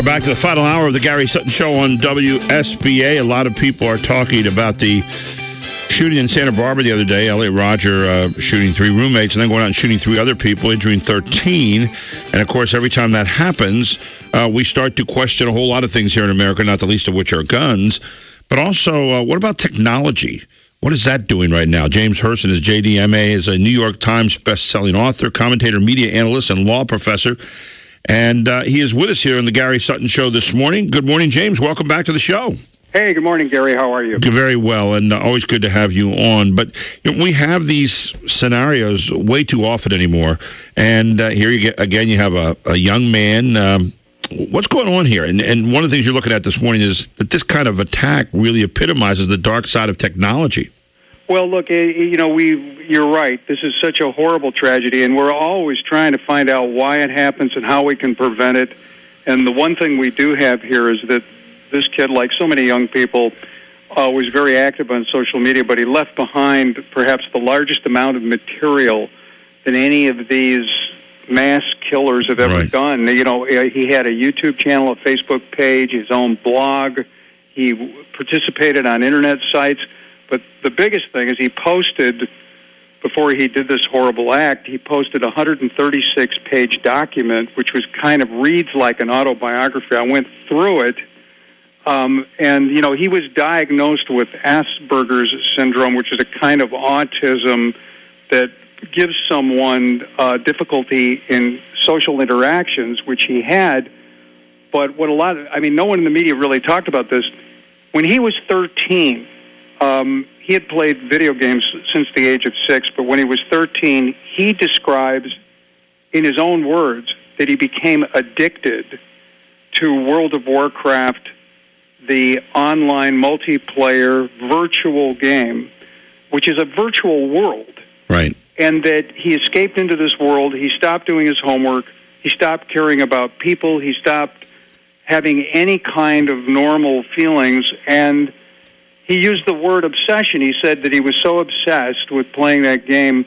Welcome back to the final hour of the Gary Sutton Show on WSBA. A lot of people are talking about the shooting in Santa Barbara the other day. Elliott Roger shooting 3 roommates and then going out and shooting 3 other people, injuring 13. And, of course, every time that happens, we start to question a whole lot of things here in America, not the least of which are guns. But also, what about technology? What is that doing right now? James Hirsen is JDMA, is a New York Times best-selling author, commentator, media analyst, and law professor. And he is with us here on the Gary Sutton Show this morning. Good morning, James. Welcome back to the show. Hey, good morning, Gary. How are you? Very well, and always good to have you on. But we have these scenarios way too often anymore. And here you have a young man. What's going on here? And one of the things you're looking at this morning is that this kind of attack really epitomizes the dark side of technology. Well, look, you're right. This is such a horrible tragedy, and we're always trying to find out why it happens and how we can prevent it. And the one thing we do have here is that this kid, like so many young people, was very active on social media, but he left behind perhaps the largest amount of material than any of these mass killers have ever done. You know, he had a YouTube channel, a Facebook page, his own blog. He participated on internet sites. But the biggest thing is he posted, before he did this horrible act, he posted a 136-page document, which reads like an autobiography. I went through it, and, he was diagnosed with Asperger's syndrome, which is a kind of autism that gives someone difficulty in social interactions, which he had. But no one in the media really talked about this. When he was 13, he had played video games since the age of 6, but when he was 13, he describes, in his own words, that he became addicted to World of Warcraft, the online multiplayer virtual game, which is a virtual world. Right. And that he escaped into this world, he stopped doing his homework, he stopped caring about people, he stopped having any kind of normal feelings, and he used the word obsession. He said that he was so obsessed with playing that game,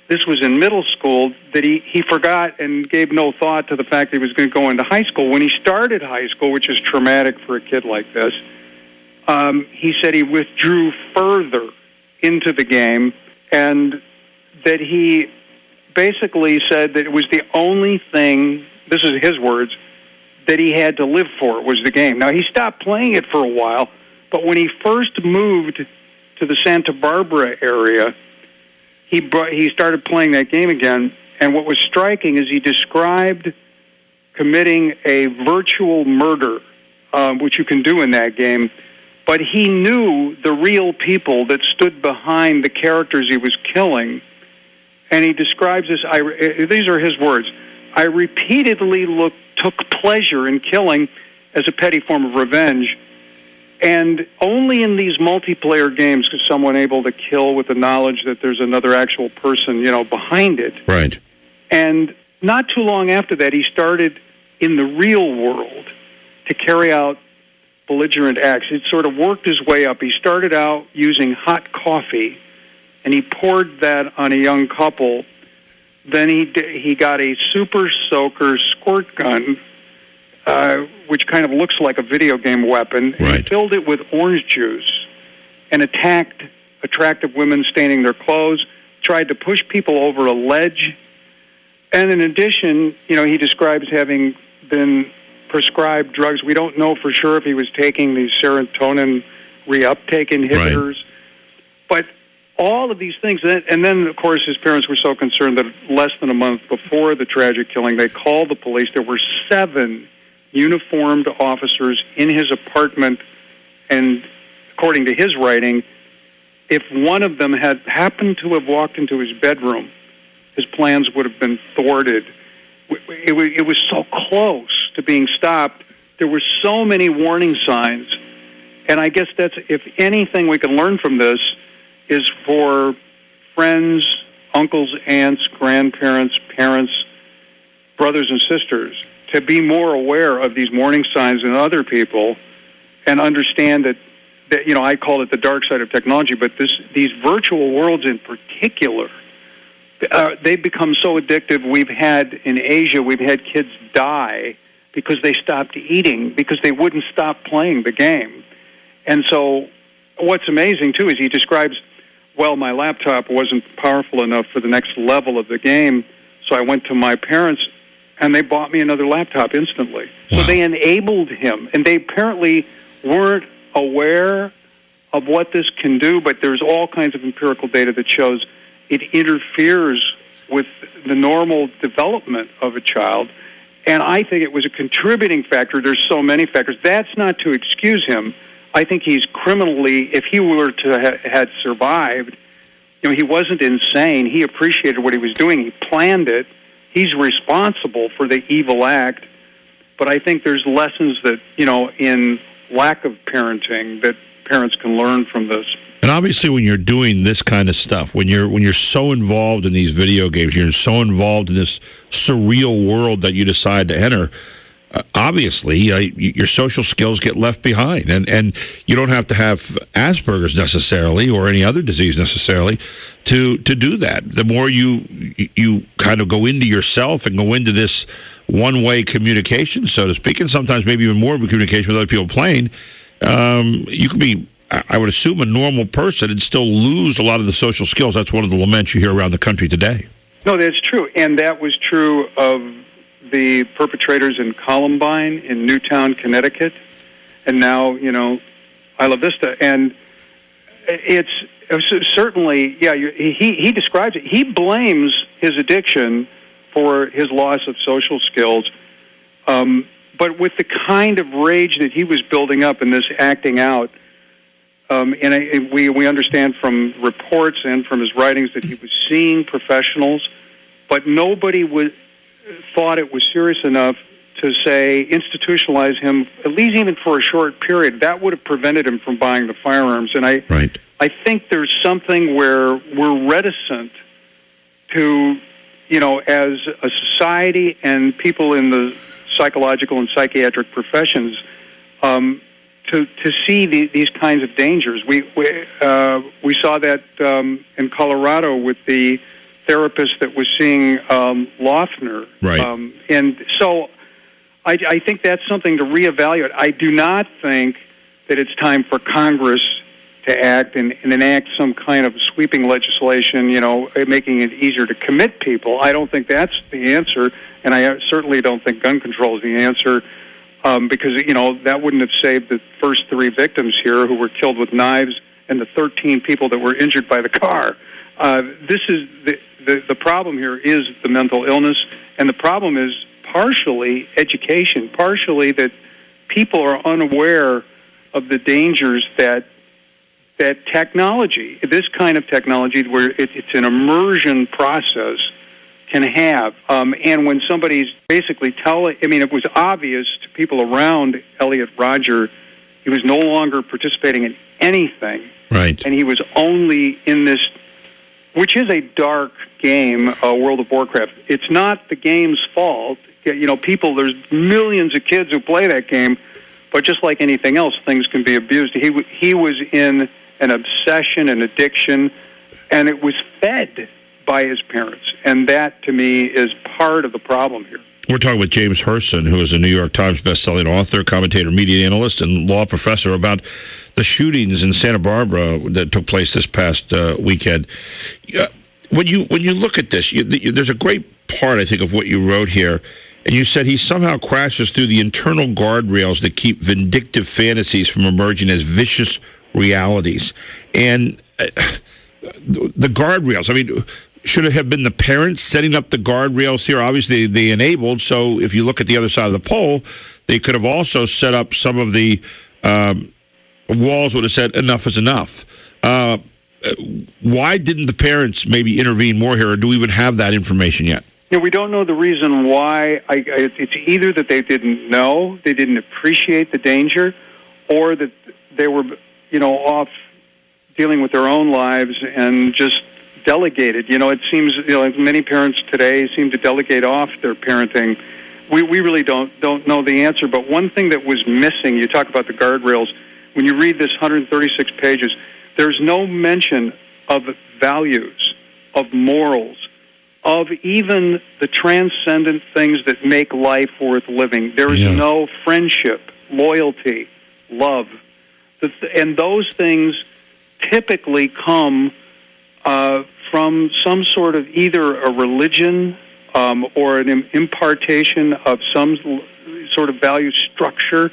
this was in middle school, that he forgot and gave no thought to the fact that he was going to go into high school. When he started high school, which is traumatic for a kid like this, he said he withdrew further into the game, and that he basically said that it was the only thing, this is his words, that he had to live for was the game. Now, he stopped playing it for a while, but when he first moved to the Santa Barbara area, he started playing that game again. And what was striking is he described committing a virtual murder, which you can do in that game. But he knew the real people that stood behind the characters he was killing. And he describes this, these are his words, I repeatedly took pleasure in killing as a petty form of revenge. And only in these multiplayer games is someone able to kill with the knowledge that there's another actual person, behind it. Right. And not too long after that, he started in the real world to carry out belligerent acts. It sort of worked his way up. He started out using hot coffee, and he poured that on a young couple. Then he got a super soaker squirt gun, which kind of looks like a video game weapon. Right. He filled it with orange juice and attacked attractive women staining their clothes, tried to push people over a ledge. And in addition, he describes having been prescribed drugs. We don't know for sure if he was taking these serotonin reuptake inhibitors. Right. But all of these things, and then, of course, his parents were so concerned that less than a month before the tragic killing, they called the police. There were 7 uniformed officers in his apartment, and according to his writing, if one of them had happened to have walked into his bedroom, his plans would have been thwarted. It was so close to being stopped. There were so many warning signs, and I guess that's, if anything we can learn from this, is for friends, uncles, aunts, grandparents, parents, brothers and sisters to be more aware of these warning signs in other people and understand that I call it the dark side of technology, but these virtual worlds in particular, they've become so addictive. In Asia, we've had kids die because they stopped eating, because they wouldn't stop playing the game. And so what's amazing, too, is he describes, well, my laptop wasn't powerful enough for the next level of the game, so I went to my parents, and they bought me another laptop instantly. Wow. So they enabled him, and they apparently weren't aware of what this can do, but there's all kinds of empirical data that shows it interferes with the normal development of a child. And I think it was a contributing factor. There's so many factors. That's not to excuse him. I think he's criminally, if he were to had survived, he wasn't insane. He appreciated what he was doing. He planned it. He's responsible for the evil act. But I think there's lessons that, in lack of parenting that parents can learn from this. And obviously, when you're doing this kind of stuff, when you're so involved in these video games, you're so involved in this surreal world that you decide to enter, obviously, your social skills get left behind. And you don't have to have Asperger's necessarily or any other disease necessarily to do that. The more you kind of go into yourself and go into this one-way communication, so to speak, and sometimes maybe even more of a communication with other people playing, you could be, I would assume, a normal person and still lose a lot of the social skills. That's one of the laments you hear around the country today. No, that's true. And that was true of the perpetrators in Columbine in Newtown, Connecticut, and now, Isla Vista. And it's certainly, he describes it. He blames his addiction for his loss of social skills, but with the kind of rage that he was building up in this acting out, and we understand from reports and from his writings that he was seeing professionals, but nobody thought it was serious enough to say institutionalize him, at least even for a short period. That would have prevented him from buying the firearms. And I think there's something where we're reticent to, as a society and people in the psychological and psychiatric professions, to see these kinds of dangers. We saw that in Colorado with the therapist that was seeing Loeffner. Right. And so I think that's something to reevaluate. I do not think that it's time for Congress to act and enact some kind of sweeping legislation, making it easier to commit people. I don't think that's the answer, and I certainly don't think gun control is the answer, because, that wouldn't have saved the first 3 victims here who were killed with knives and the 13 people that were injured by the car. This is the problem here is the mental illness, and the problem is partially education, partially that people are unaware of the dangers that technology, this kind of technology where it's an immersion process, can have. And when somebody's basically it was obvious to people around Elliott Rodger, he was no longer participating in anything. Right. And he was only in this, which is a dark game, World of Warcraft. It's not the game's fault. There's millions of kids who play that game, but just like anything else, things can be abused. He was in an obsession, an addiction, and it was fed by his parents. And that, to me, is part of the problem here. We're talking with James Hirsen, who is a New York Times bestselling author, commentator, media analyst, and law professor, about the shootings in Santa Barbara that took place this past weekend. When you look at this, there's a great part, I think, of what you wrote here. And you said he somehow crashes through the internal guardrails that keep vindictive fantasies from emerging as vicious realities. And the guardrails, should it have been the parents setting up the guardrails here? Obviously, they enabled, so if you look at the other side of the pole, they could have also set up some of the walls would have said, enough is enough. Why didn't the parents maybe intervene more here, or do we even have that information yet? We don't know the reason why. It's either that they didn't know, they didn't appreciate the danger, or that they were, off dealing with their own lives and just delegated. It seems, many parents today seem to delegate off their parenting. We really don't know the answer. But one thing that was missing, you talk about the guardrails, when you read this 136 pages, there's no mention of values, of morals, of even the transcendent things that make life worth living. There is no friendship, loyalty, love. And those things typically come from some sort of either a religion or an impartation of some sort of value structure,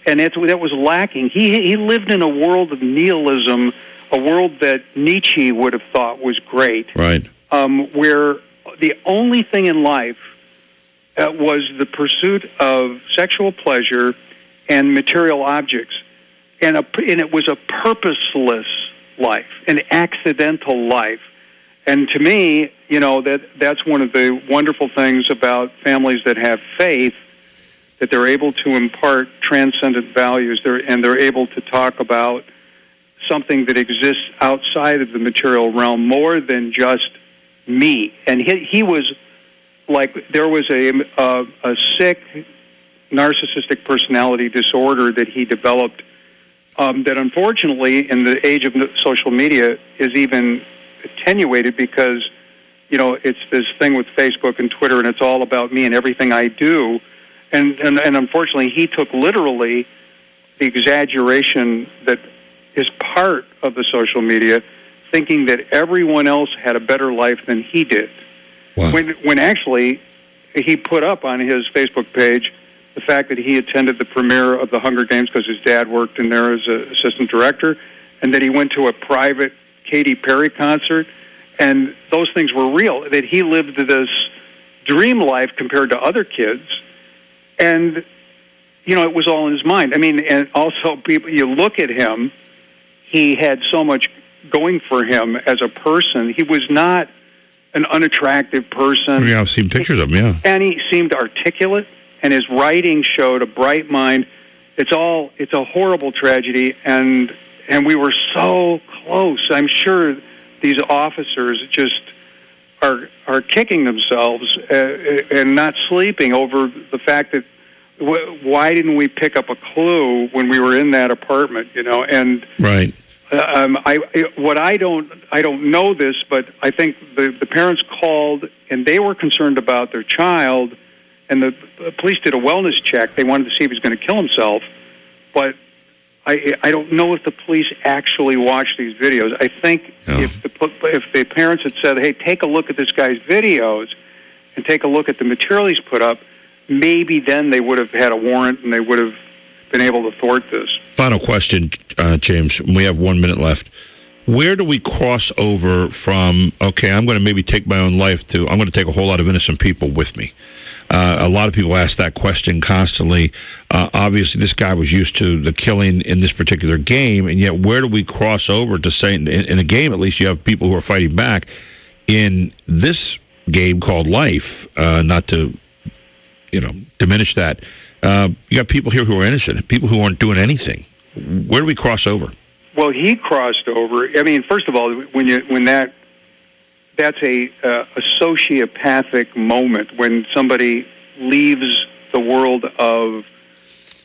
and that was lacking. He lived in a world of nihilism, a world that Nietzsche would have thought was great, right? Where the only thing in life was the pursuit of sexual pleasure and material objects, and it was a purposeless life, an accidental life. And to me, that's one of the wonderful things about families that have faith, that they're able to impart transcendent values, and they're able to talk about something that exists outside of the material realm more than just me. And he was like, there was a sick narcissistic personality disorder that he developed that unfortunately in the age of social media is even attenuated because, it's this thing with Facebook and Twitter, and it's all about me and everything I do. And unfortunately, he took literally the exaggeration that is part of the social media, thinking that everyone else had a better life than he did. Wow. When actually he put up on his Facebook page the fact that he attended the premiere of the Hunger Games because his dad worked in there as an assistant director, and that he went to a private Katy Perry concert, and those things were real, that he lived this dream life compared to other kids, and, it was all in his mind. I mean, and also people, you look at him, he had so much going for him as a person. He was not an unattractive person. Yeah, I've seen pictures of him, yeah. And he seemed articulate, and his writing showed a bright mind. It's a horrible tragedy, and we were so close. I'm sure these officers just are kicking themselves and not sleeping over the fact that why didn't we pick up a clue when we were in that apartment, and right. I don't know this, but I think the parents called and they were concerned about their child, and the police did a wellness check. They wanted to see if he was going to kill himself, but I don't know if the police actually watched these videos. I think if the parents had said, "Hey, take a look at this guy's videos and take a look at the material he's put up," maybe then they would have had a warrant and they would have been able to thwart this. Final question, James. We have 1 minute left. Where do we cross over from, okay, I'm going to maybe take my own life, to I'm going to take a whole lot of innocent people with me? A lot of people ask that question constantly. Obviously, this guy was used to the killing in this particular game, and yet where do we cross over to say, in a game at least, you have people who are fighting back. In this game called life, not to diminish that, you got people here who are innocent, people who aren't doing anything. Where do we cross over? Well, he crossed over. I mean, first of all, that's a sociopathic moment when somebody leaves the world of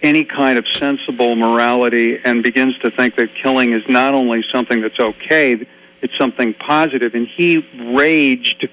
any kind of sensible morality and begins to think that killing is not only something that's okay, it's something positive. And he raged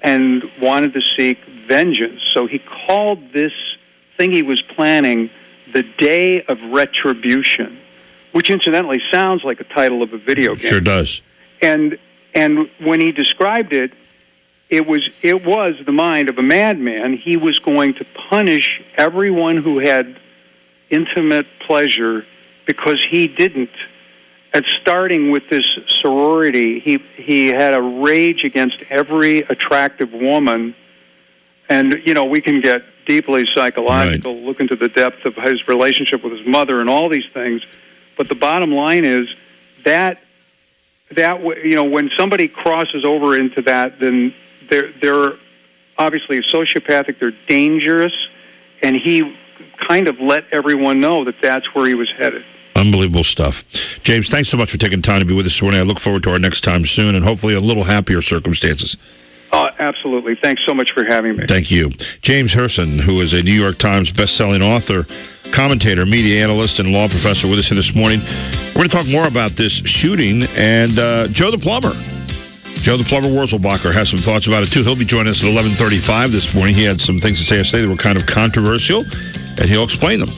and wanted to seek vengeance. So he called this thing he was planning the Day of Retribution, which incidentally sounds like a title of a video game. Sure does. And when he described it, it was the mind of a madman. He was going to punish everyone who had intimate pleasure because he didn't. And starting with this sorority, he had a rage against every attractive woman. And, we can get deeply psychological, look into the depth of his relationship with his mother and all these things. But the bottom line is that when somebody crosses over into that, then they're obviously sociopathic, they're dangerous, and he kind of let everyone know that that's where he was headed. Unbelievable stuff. James, thanks so much for taking time to be with us this morning. I look forward to our next time soon, and hopefully a little happier circumstances. Absolutely. Thanks so much for having me. Thank you. James Hirsen, who is a New York Times best-selling author, commentator, media analyst, and law professor with us here this morning. We're going to talk more about this shooting and Joe the Plumber. Joe the Plumber Wurzelbacher has some thoughts about it, too. He'll be joining us at 11:35 this morning. He had some things to say yesterday that were kind of controversial, and he'll explain them.